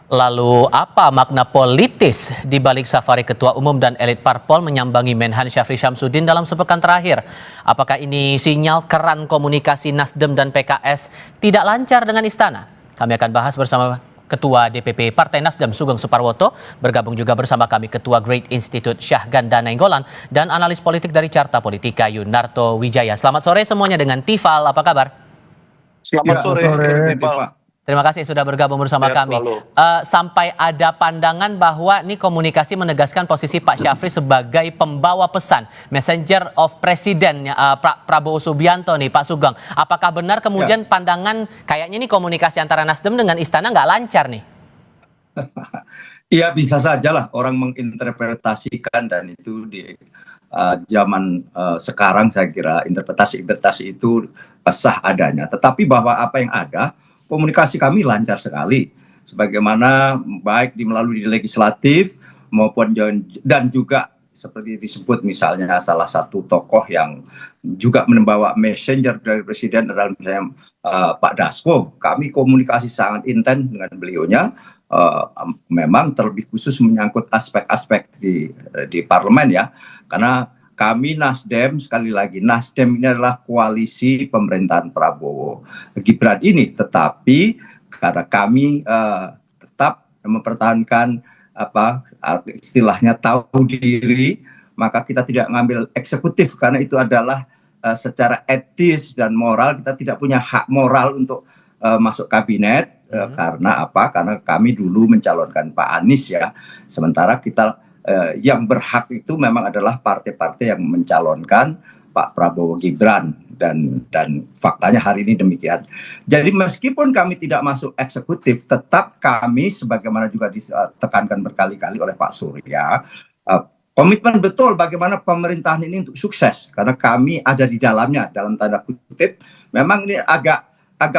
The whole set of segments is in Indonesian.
Lalu apa makna politis di balik safari Ketua Umum dan elit parpol menyambangi Menhan Syafri Syamsuddin dalam sepekan terakhir? Apakah ini sinyal keran komunikasi Nasdem dan PKS tidak lancar dengan istana? Kami akan bahas bersama Ketua DPP Partai Nasdem Sugeng Suparwoto, bergabung juga bersama kami Ketua Great Institute Syahganda Nainggolan dan analis politik dari Carta Politika Yunarto Wijaya. Selamat sore semuanya dengan Tifal, apa kabar? Selamat sore, Tifal. Terima kasih sudah bergabung bersama kami. Sampai ada pandangan bahwa ini komunikasi menegaskan posisi Pak Syafri sebagai pembawa pesan, messenger of Presiden Prabowo Subianto nih Pak Sugeng. Apakah benar kemudian pandangan kayaknya ini komunikasi antara Nasdem dengan Istana nggak lancar nih? Iya bisa saja lah orang menginterpretasikan, dan itu di zaman sekarang saya kira interpretasi itu sah adanya. Tetapi bahwa apa yang ada, komunikasi kami lancar sekali, sebagaimana baik melalui legislatif maupun dan juga seperti disebut misalnya salah satu tokoh yang juga membawa messenger dari Presiden adalah misalnya Pak Dasko. Kami komunikasi sangat intens dengan beliaunya, memang terlebih khusus menyangkut aspek-aspek di parlemen ya, karena kami Nasdem, sekali lagi Nasdem ini adalah koalisi pemerintahan Prabowo Gibran ini, tetapi karena kami tetap mempertahankan istilahnya tahu diri, maka kita tidak mengambil eksekutif karena itu adalah secara etis dan moral kita tidak punya hak moral untuk masuk kabinet. Karena apa? Karena kami dulu mencalonkan Pak Anies ya, sementara kita yang berhak itu memang adalah partai-partai yang mencalonkan Pak Prabowo Gibran, dan faktanya hari ini demikian. Jadi meskipun kami tidak masuk eksekutif, tetap kami sebagaimana juga ditekankan berkali-kali oleh Pak Surya, komitmen betul bagaimana pemerintahan ini untuk sukses, karena kami ada di dalamnya, dalam tanda kutip. Memang ini agak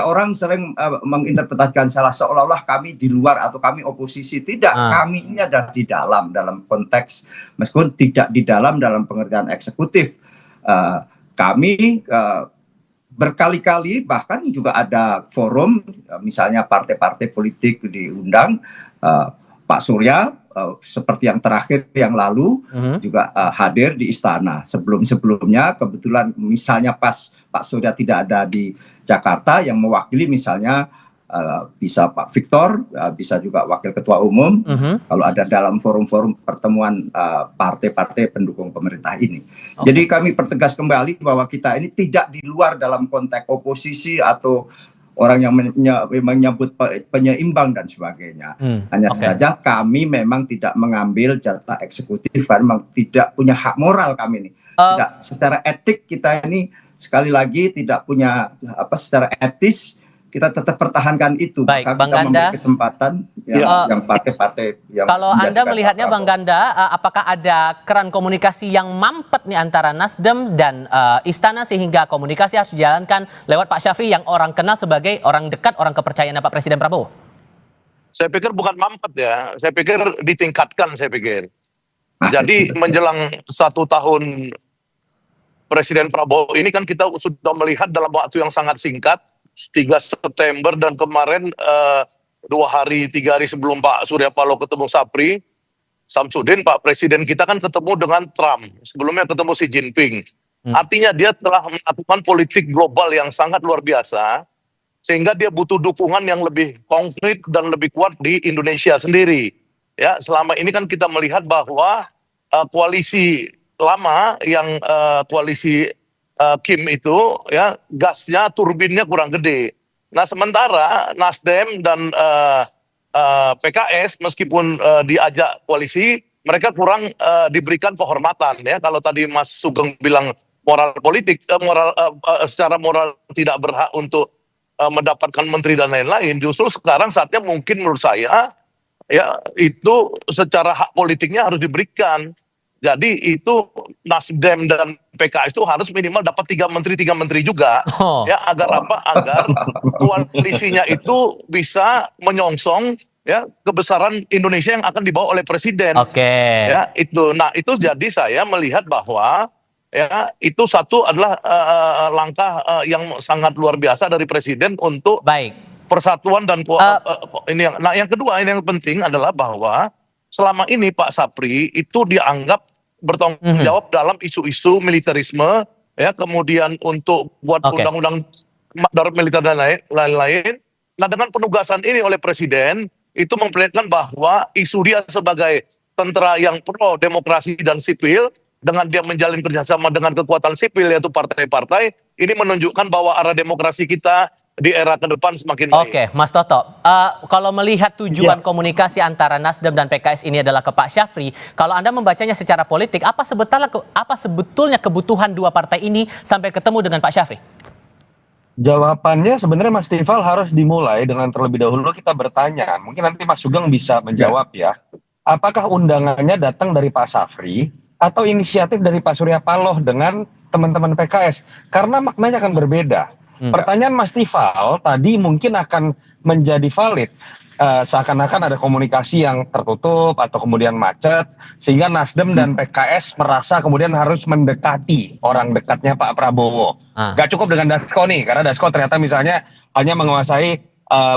orang sering menginterpretasikan salah seolah-olah kami di luar atau kami oposisi. Tidak, kami ini ada di dalam konteks, meskipun tidak di dalam pengertian eksekutif. Kami berkali-kali bahkan juga ada forum, misalnya partai-partai politik diundang, Pak Surya seperti yang terakhir yang lalu juga hadir di istana. Sebelumnya kebetulan misalnya pas Pak Surya tidak ada di Jakarta, yang mewakili misalnya bisa Pak Victor, bisa juga Wakil Ketua Umum, kalau ada dalam forum-forum pertemuan partai-partai pendukung pemerintah ini. Jadi kami pertegas kembali bahwa kita ini tidak di luar dalam konteks oposisi atau orang yang menyebut penyeimbang dan sebagainya. Hanya saja kami memang tidak mengambil jatah eksekutif karena memang tidak punya hak moral kami ini. Tidak, secara etik kita ini sekali lagi tidak punya secara etis kita tetap pertahankan itu. Baik, maka Bang kita Ganda, memberi kesempatan yang partai-partai yang kalau Anda melihatnya Bang Ganda, apakah ada keran komunikasi yang mampet nih antara Nasdem dan Istana sehingga komunikasi harus dijalankan lewat Pak Syafri yang orang kenal sebagai orang dekat, orang kepercayaan Pak Presiden Prabowo? Saya pikir bukan mampet ya, saya pikir ditingkatkan, saya pikir. Jadi menjelang 1 tahun Presiden Prabowo ini kan kita sudah melihat dalam waktu yang sangat singkat, 3 September dan kemarin 2 hari 3 hari sebelum Pak Surya Paloh ketemu Syafri Syamsuddin, Pak Presiden kita kan ketemu dengan Trump, sebelumnya ketemu Xi Jinping. Artinya dia telah melakukan politik global yang sangat luar biasa, sehingga dia butuh dukungan yang lebih konkret dan lebih kuat di Indonesia sendiri. Ya, selama ini kan kita melihat bahwa koalisi lama yang koalisi Kim itu ya gasnya, turbinnya kurang gede. Nah sementara Nasdem dan PKS meskipun diajak koalisi, mereka kurang diberikan penghormatan ya. Kalau tadi Mas Sugeng bilang moral politik, secara moral tidak berhak untuk mendapatkan menteri dan lain-lain, justru sekarang saatnya mungkin menurut saya ya itu secara hak politiknya harus diberikan. Jadi itu Nasdem dan PKS itu harus minimal dapat 3 menteri juga, ya agar apa? Agar koalisinya itu bisa menyongsong ya kebesaran Indonesia yang akan dibawa oleh Presiden. Ya itu. Nah itu jadi saya melihat bahwa ya itu satu adalah langkah yang sangat luar biasa dari Presiden untuk persatuan dan ini yang kedua, ini yang penting adalah bahwa selama ini Pak Sapri itu dianggap bertanggung jawab dalam isu-isu militerisme, ya, kemudian untuk buat undang-undang darurat militer dan lain-lain. Nah, dengan penugasan ini oleh Presiden itu memperlihatkan bahwa isu dia sebagai tentara yang pro demokrasi dan sipil, dengan dia menjalin kerjasama dengan kekuatan sipil yaitu partai-partai, ini menunjukkan bahwa arah demokrasi kita di era ke depan semakin baik. Oke, Mas Toto, kalau melihat tujuan komunikasi antara Nasdem dan PKS ini adalah ke Pak Syafri, kalau Anda membacanya secara politik, apa sebetulnya kebutuhan dua partai ini sampai ketemu dengan Pak Syafri? Jawabannya sebenarnya Mas Tifal harus dimulai dengan terlebih dahulu kita bertanya, mungkin nanti Mas Sugeng bisa menjawab ya. Apakah undangannya datang dari Pak Syafri atau inisiatif dari Pak Surya Paloh dengan teman-teman PKS? Karena maknanya akan berbeda. Pertanyaan Mas Tifal tadi mungkin akan menjadi valid. Seakan-akan ada komunikasi yang tertutup atau kemudian macet, sehingga Nasdem dan PKS merasa kemudian harus mendekati orang dekatnya Pak Prabowo. Gak cukup dengan Dasko nih, karena Dasko ternyata misalnya hanya menguasai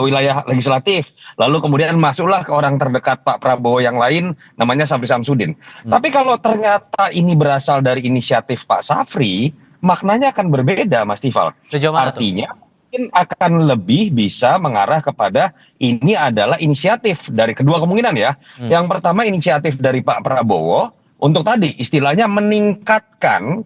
wilayah legislatif, lalu kemudian masuklah ke orang terdekat Pak Prabowo yang lain, namanya Syafri Syamsuddin. Tapi kalau ternyata ini berasal dari inisiatif Pak Syafri, maknanya akan berbeda, Mas Tifal. Artinya mungkin akan lebih bisa mengarah kepada ini adalah inisiatif dari kedua kemungkinan ya. Yang pertama inisiatif dari Pak Prabowo untuk tadi istilahnya meningkatkan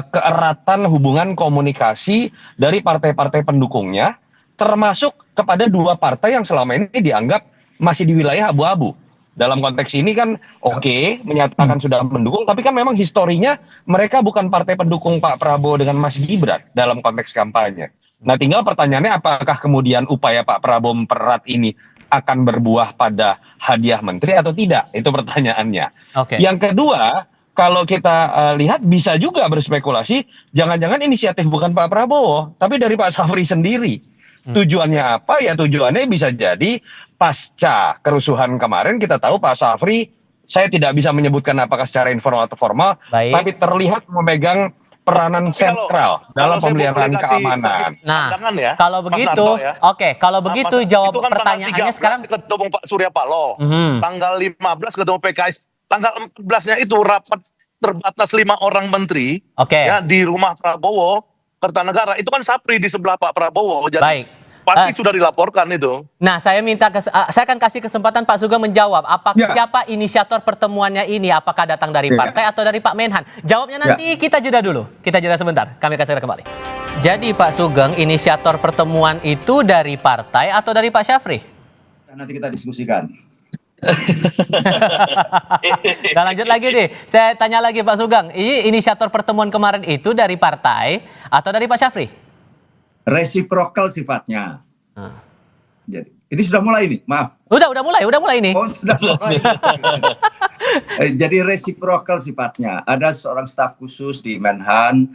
keeratan hubungan komunikasi dari partai-partai pendukungnya, termasuk kepada dua partai yang selama ini dianggap masih di wilayah abu-abu. Dalam konteks ini kan menyatakan sudah mendukung, tapi kan memang historinya mereka bukan partai pendukung Pak Prabowo dengan Mas Gibran dalam konteks kampanye. Nah, tinggal pertanyaannya apakah kemudian upaya Pak Prabowo mempererat ini akan berbuah pada hadiah menteri atau tidak? Itu pertanyaannya. Yang kedua, kalau kita lihat bisa juga berspekulasi, jangan-jangan inisiatif bukan Pak Prabowo, tapi dari Pak Syafri sendiri. Tujuannya apa? Ya tujuannya bisa jadi pasca kerusuhan kemarin kita tahu Pak Syafri, saya tidak bisa menyebutkan apakah secara informal atau formal, tapi terlihat memegang peranan sentral dalam pemeliharaan keamanan. Nah, kalau begitu, kalau begitu jawab pertanyaannya sekarang. Ketemu Pak Surya Paloh, tanggal 15 ketemu PKS, tanggal 14-nya itu rapat terbatas 5 orang menteri ya, di rumah Prabowo, Kertanegara, itu kan Sapri di sebelah Pak Prabowo. Jadi pasti sudah dilaporkan itu. Nah, saya akan kasih kesempatan Pak Sugeng menjawab. Siapa inisiator pertemuannya ini? Apakah datang dari partai atau dari Pak Menhan? Jawabnya nanti kita jeda dulu. Kita jeda sebentar. Kami akan segera kembali. Jadi Pak Sugeng, inisiator pertemuan itu dari partai atau dari Pak Syafri? Nanti kita diskusikan. Nah, lanjut lagi deh. Saya tanya lagi Pak Sugeng, ini inisiator pertemuan kemarin itu dari partai atau dari Pak Syafri? Resiprokal sifatnya. Jadi ini sudah mulai nih, maaf. Udah mulai ini. Oh, sudah mulai. Jadi resiprokal sifatnya. Ada seorang staf khusus di Menhan,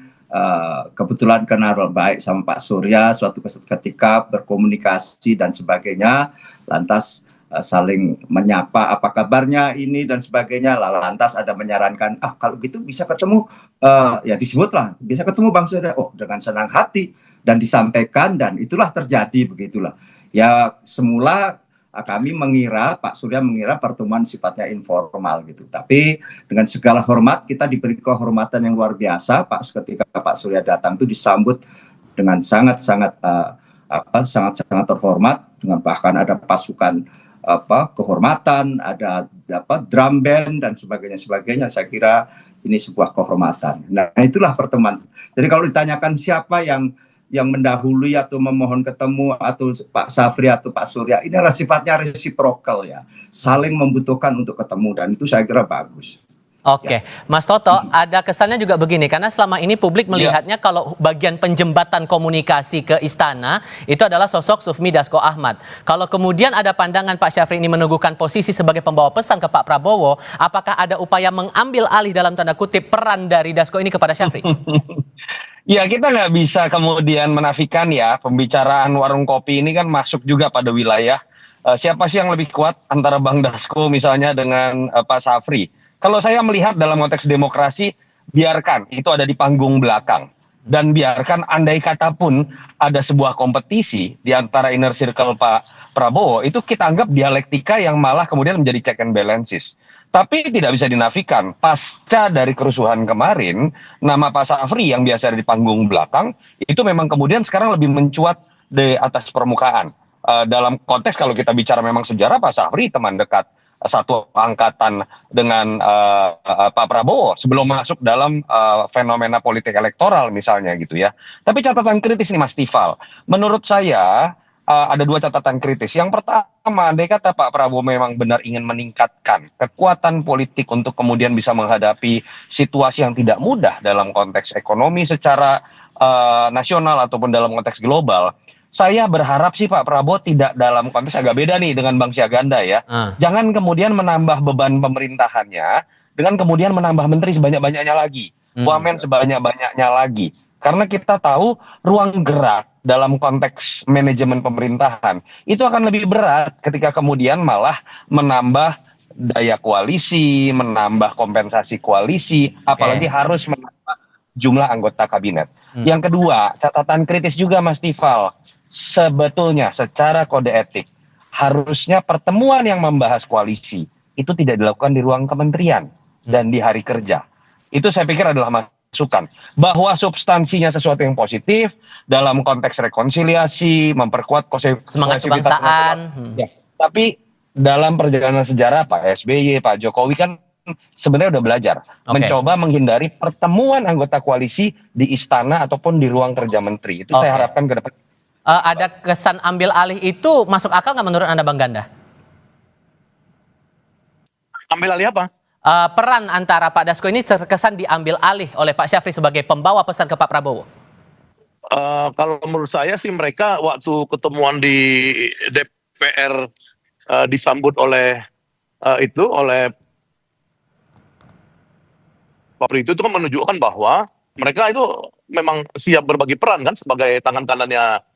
kebetulan kenal baik sama Pak Surya, suatu ketika berkomunikasi dan sebagainya, lantas saling menyapa apa kabarnya ini dan sebagainya, lantas ada menyarankan kalau gitu bisa ketemu, ya disebutlah bisa ketemu Bang Surya, dengan senang hati dan disampaikan, dan itulah terjadi begitulah ya. Semula kami mengira, Pak Surya mengira pertemuan sifatnya informal gitu, tapi dengan segala hormat kita diberi kehormatan yang luar biasa. Ketika Pak Surya datang itu disambut dengan sangat-sangat terhormat, dengan bahkan ada pasukan kehormatan, ada drum band dan sebagainya. Saya kira ini sebuah kehormatan. Nah, itulah pertemuan. Jadi kalau ditanyakan siapa yang mendahului atau memohon ketemu, atau Pak Syafri atau Pak Surya, ini adalah sifatnya resiprokal ya, saling membutuhkan untuk ketemu, dan itu saya kira bagus. Mas Toto, ada kesannya juga begini, karena selama ini publik melihatnya kalau bagian penjembatan komunikasi ke istana itu adalah sosok Sufmi Dasko Ahmad. Kalau kemudian ada pandangan Pak Syafri ini meneguhkan posisi sebagai pembawa pesan ke Pak Prabowo, apakah ada upaya mengambil alih dalam tanda kutip peran dari Dasko ini kepada Syafri? Ya, kita nggak bisa kemudian menafikan ya, pembicaraan warung kopi ini kan masuk juga pada wilayah siapa sih yang lebih kuat antara Bang Dasko misalnya dengan Pak Syafri. Kalau saya melihat dalam konteks demokrasi, biarkan itu ada di panggung belakang. Dan biarkan andai kata pun ada sebuah kompetisi di antara inner circle Pak Prabowo, itu kita anggap dialektika yang malah kemudian menjadi check and balances. Tapi tidak bisa dinafikan, pasca dari kerusuhan kemarin, nama Pak Safri yang biasa ada di panggung belakang, itu memang kemudian sekarang lebih mencuat di atas permukaan. Dalam konteks kalau kita bicara memang sejarah, Pak Safri teman dekat satu angkatan dengan Pak Prabowo sebelum masuk dalam fenomena politik elektoral misalnya gitu ya. Tapi catatan kritis nih Mas Tifal, menurut saya ada dua catatan kritis. Yang pertama, andai kata Pak Prabowo memang benar ingin meningkatkan kekuatan politik untuk kemudian bisa menghadapi situasi yang tidak mudah dalam konteks ekonomi secara nasional ataupun dalam konteks global, saya berharap sih Pak Prabowo tidak dalam konteks agak beda nih dengan Bang Syahganda ya. Jangan kemudian menambah beban pemerintahannya dengan kemudian menambah menteri sebanyak-banyaknya lagi, wamen sebanyak-banyaknya lagi. Karena kita tahu ruang gerak dalam konteks manajemen pemerintahan itu akan lebih berat ketika kemudian malah menambah daya koalisi, menambah kompensasi koalisi, apalagi harus menambah jumlah anggota kabinet. Yang kedua, catatan kritis juga Mas Tifal. Sebetulnya secara kode etik harusnya pertemuan yang membahas koalisi itu tidak dilakukan di ruang kementerian dan di hari kerja. Itu saya pikir adalah masukan bahwa substansinya sesuatu yang positif dalam konteks rekonsiliasi, memperkuat semangat kebangsaan. Ya, tapi dalam perjalanan sejarah Pak SBY, Pak Jokowi kan sebenarnya udah belajar mencoba menghindari pertemuan anggota koalisi di istana ataupun di ruang kerja menteri. Itu saya harapkan ke depan. Ada kesan ambil alih itu masuk akal nggak menurut Anda Bang Ganda? Ambil alih apa? Peran antara Pak Dasko ini terkesan diambil alih oleh Pak Syafri sebagai pembawa pesan ke Pak Prabowo. Kalau menurut saya sih mereka waktu ketemuan di DPR disambut oleh oleh Pak Pri itu kan menunjukkan bahwa mereka itu memang siap berbagi peran kan sebagai tangan kanannya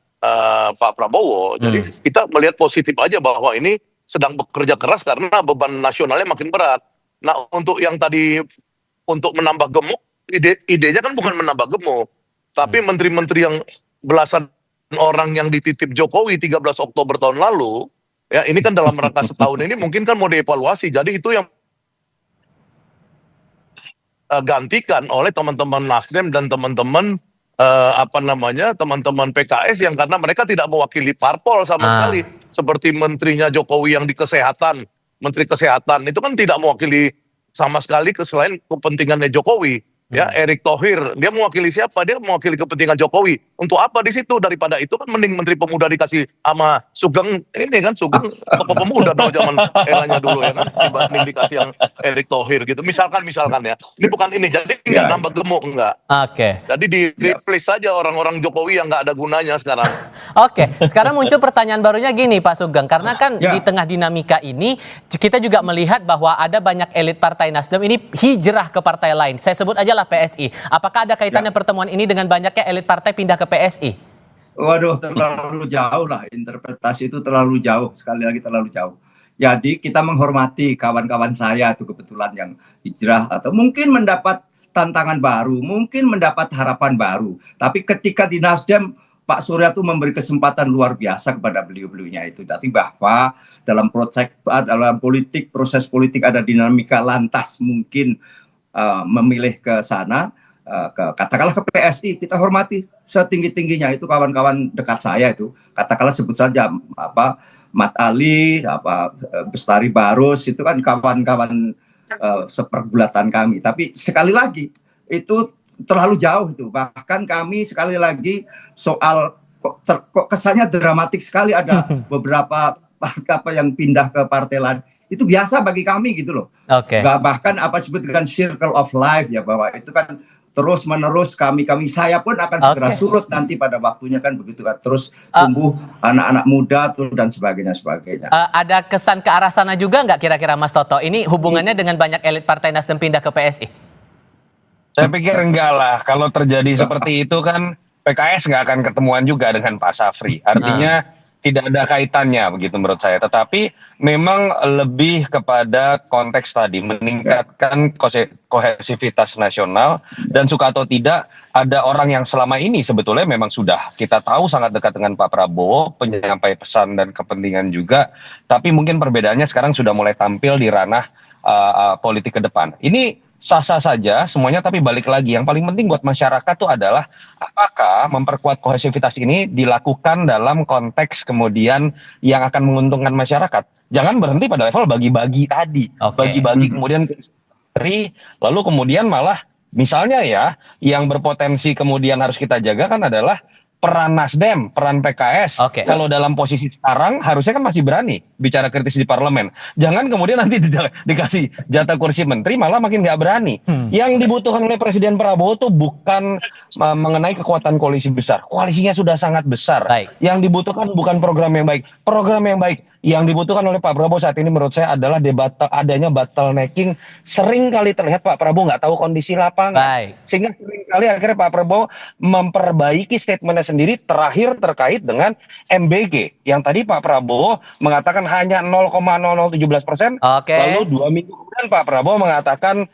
Pak Prabowo. Jadi kita melihat positif aja bahwa ini sedang bekerja keras karena beban nasionalnya makin berat. Nah untuk yang tadi untuk menambah gemuk, idenya kan bukan menambah gemuk, tapi menteri-menteri yang belasan orang yang dititip Jokowi 13 Oktober tahun lalu, ya ini kan dalam rangka setahun ini mungkin kan mau dievaluasi. Jadi itu yang gantikan oleh teman-teman Nasdem dan teman-teman teman-teman PKS yang karena mereka tidak mewakili parpol sama sekali, seperti menterinya Jokowi yang di kesehatan, menteri kesehatan itu kan tidak mewakili sama sekali selain kepentingannya Jokowi. Ya, Erick Thohir, dia mewakili siapa? Dia mewakili kepentingan Jokowi. Untuk apa di situ? Daripada itu kan mending Menteri Pemuda dikasih sama Sugeng ini kan, Sugeng tokoh pemuda tahu zaman eranya dulu ya kan, dibanding dikasih yang Erick Thohir gitu. Misalkan ya. Ini bukan ini, jadi nggak nambah gemuk enggak. Jadi di replace saja orang-orang Jokowi yang nggak ada gunanya sekarang. Sekarang muncul pertanyaan barunya gini Pak Sugeng, karena kan di tengah dinamika ini kita juga melihat bahwa ada banyak elit Partai Nasdem ini hijrah ke partai lain. Saya sebut aja PSI. Apakah ada kaitannya pertemuan ini dengan banyaknya elit partai pindah ke PSI? Waduh, terlalu jauh lah. Interpretasi itu terlalu jauh. Sekali lagi terlalu jauh. Jadi kita menghormati kawan-kawan saya itu kebetulan yang hijrah atau mungkin mendapat tantangan baru, mungkin mendapat harapan baru. Tapi ketika di Nasdem, Pak Surya itu memberi kesempatan luar biasa kepada beliau-beliaunya itu. Tapi bahwa dalam politik, proses politik ada dinamika lantas mungkin memilih ke sana, katakanlah ke PSI, kita hormati setinggi-tingginya. Itu kawan-kawan dekat saya itu, katakanlah sebut saja Mat Ali, Bestari Barus, itu kan kawan-kawan sepergulatan kami. Tapi sekali lagi itu terlalu jauh itu. Bahkan kami sekali lagi soal kok kesannya dramatik sekali ada beberapa yang pindah ke partai lain. Itu biasa bagi kami gitu loh. Bahkan apa disebut dengan circle of life ya, bahwa itu kan terus menerus saya pun akan segera surut nanti pada waktunya kan begitu kan, terus tumbuh anak-anak muda dan sebagainya. Ada kesan ke arah sana juga nggak kira-kira Mas Toto? Ini hubungannya dengan banyak elit Partai Nasdem pindah ke PSI? Saya pikir enggak lah. Kalau terjadi seperti itu kan PKS nggak akan ketemuan juga dengan Pak Safri. Artinya tidak ada kaitannya begitu menurut saya. Tetapi memang lebih kepada konteks tadi meningkatkan kohesivitas nasional, dan suka atau tidak ada orang yang selama ini sebetulnya memang sudah kita tahu sangat dekat dengan Pak Prabowo, penyampai pesan dan kepentingan juga. Tapi mungkin perbedaannya sekarang sudah mulai tampil di ranah politik ke depan. Ini sah-sah saja semuanya, tapi balik lagi yang paling penting buat masyarakat tuh adalah apakah memperkuat kohesivitas ini dilakukan dalam konteks kemudian yang akan menguntungkan masyarakat. Jangan berhenti pada level bagi-bagi tadi, bagi-bagi kemudian lalu kemudian malah misalnya ya yang berpotensi kemudian harus kita jaga kan adalah peran Nasdem, peran PKS. Kalau dalam posisi sekarang harusnya kan masih berani bicara kritis di parlemen. Jangan kemudian nanti dikasih jatah kursi menteri malah makin nggak berani. Yang dibutuhkan oleh Presiden Prabowo tuh bukan mengenai kekuatan koalisi besar. Koalisinya sudah sangat besar. Yang dibutuhkan bukan program yang baik. Program yang baik yang dibutuhkan oleh Pak Prabowo saat ini menurut saya adalah adanya bottlenecking. Sering kali terlihat Pak Prabowo nggak tahu kondisi lapangan. Sehingga sering kali akhirnya Pak Prabowo memperbaiki statementnya sendiri terakhir terkait dengan MBG yang tadi Pak Prabowo mengatakan hanya 0,0017%, lalu 2 minggu kemudian Pak Prabowo mengatakan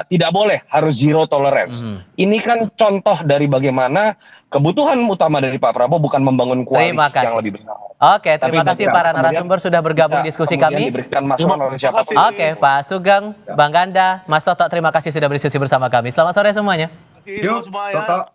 tidak boleh, harus zero tolerance. Ini kan contoh dari bagaimana kebutuhan utama dari Pak Prabowo bukan membangun koalisi yang lebih besar. Terima kasih para narasumber sudah bergabung diskusi kami. Pak Sugeng, Bang Ganda, Mas Toto, terima kasih sudah berdiskusi bersama kami. Selamat sore semuanya. Yuk, Toto.